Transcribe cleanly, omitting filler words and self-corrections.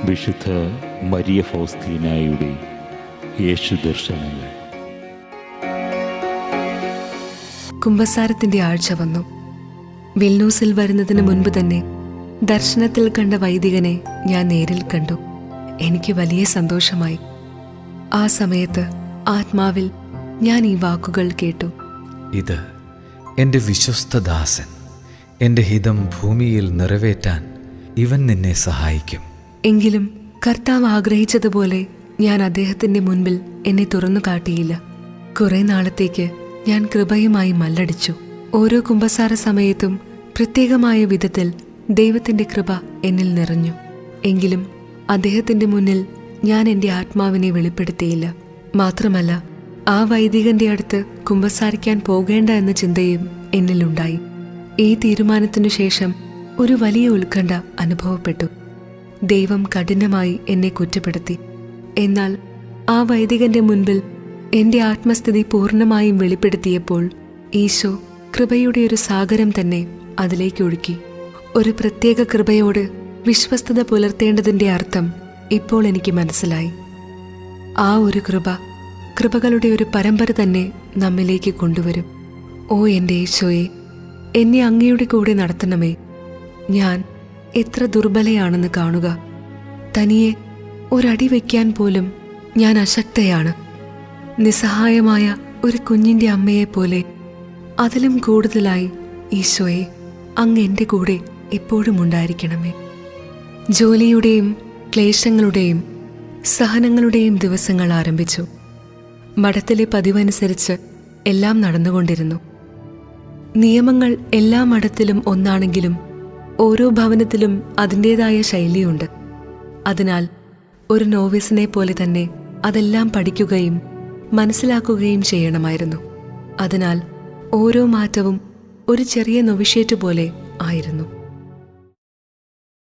വിശുദ്ധ മരിയ ഫൗസ്തീനായുടെ യേശു ദർശനങ്ങൾ. കുമ്പസാരത്തിന്റെ ആഴ്ച വന്നു. വിൽനൂസിൽ വരുന്നതിന് മുൻപ് തന്നെ ദർശനത്തിൽ കണ്ട വൈദികനെ ഞാൻ നേരിൽ കണ്ടു. എനിക്ക് വലിയ സന്തോഷമായി. ആ സമയത്ത് ആത്മാവിൽ ഞാൻ ഈ വാക്കുകൾ കേട്ടു: ഇത് എൻ്റെ വിശ്വസ്തദാസൻ, എൻ്റെ ഹിതം ഭൂമിയിൽ നിറവേറ്റാൻ ഇവൻ നിന്നെ സഹായിക്കും. എങ്കിലും കർത്താവ് ആഗ്രഹിച്ചതുപോലെ ഞാൻ അദ്ദേഹത്തിന്റെ മുൻപിൽ എന്നെ തുറന്നു കാട്ടിയില്ല. കുറെ നാളത്തേക്ക് ഞാൻ കൃപയുമായി മല്ലടിച്ചു. ഓരോ കുമ്പസാര സമയത്തും പ്രത്യേകമായ വിധത്തിൽ ദൈവത്തിന്റെ കൃപ എന്നിൽ നിറഞ്ഞു. എങ്കിലും അദ്ദേഹത്തിന്റെ മുന്നിൽ ഞാൻ എൻ്റെ ആത്മാവിനെ വെളിപ്പെടുത്തിയില്ല. മാത്രമല്ല, ആ വൈദികന്റെ അടുത്ത് കുമ്പസാരിക്കാൻ പോകേണ്ട എന്ന ചിന്തയും എന്നിലുണ്ടായി. ഈ തീരുമാനത്തിനു ശേഷം ഒരു വലിയ ഉത്കണ്ഠ അനുഭവപ്പെട്ടു. ദൈവം കഠിനമായി എന്നെ കുറ്റപ്പെടുത്തി. എന്നാൽ ആ വൈദികന്റെ മുൻപിൽ എൻ്റെ ആത്മസ്ഥിതി പൂർണ്ണമായും വെളിപ്പെടുത്തിയപ്പോൾ ഈശോ കൃപയുടെ ഒരു സാഗരം തന്നെ അതിലേക്ക് ഒഴുക്കി. ഒരു പ്രത്യേക കൃപയോട് വിശ്വസ്തത പുലർത്തേണ്ടതിൻ്റെ അർത്ഥം ഇപ്പോൾ എനിക്ക് മനസ്സിലായി. ആ ഒരു കൃപകളുടെ ഒരു പരമ്പര തന്നെ നമ്മിലേക്ക് കൊണ്ടുവരും. ഓ എൻ്റെ ഈശോയെ, എന്നെ അങ്ങയുടെ കൂടെ നടത്തണമേ. ഞാൻ എത്ര ദുർബലയാണെന്ന് കാണുക. തനിയെ ഒരടി വയ്ക്കാൻ പോലും ഞാൻ അശക്തയാണ്. നിസ്സഹായമായ ഒരു കുഞ്ഞിൻ്റെ അമ്മയെപ്പോലെ, അതിലും കൂടുതലായി ഈശോയെ, അങ്ങ് എൻ്റെ കൂടെ എപ്പോഴും ഉണ്ടായിരിക്കണമേ. ജോലിയുടെയും ക്ലേശങ്ങളുടെയും സഹനങ്ങളുടെയും ദിവസങ്ങൾ ആരംഭിച്ചു. മഠത്തിലെ പതിവനുസരിച്ച് എല്ലാം നടന്നുകൊണ്ടിരുന്നു. നിയമങ്ങൾ എല്ലാ മഠത്തിലും ഒന്നാണെങ്കിലും ഓരോ ഭവനത്തിലും അതിൻ്റേതായ ശൈലിയുണ്ട്. അതിനാൽ ഒരു നോവിസിനെ പോലെ തന്നെ അതെല്ലാം പഠിക്കുകയും മനസ്സിലാക്കുകയും ചെയ്യണമായിരുന്നു. അതിനാൽ ഓരോ മാറ്റവും ഒരു ചെറിയ നൊവിഷ്യേറ്റ് പോലെ ആയിരുന്നു.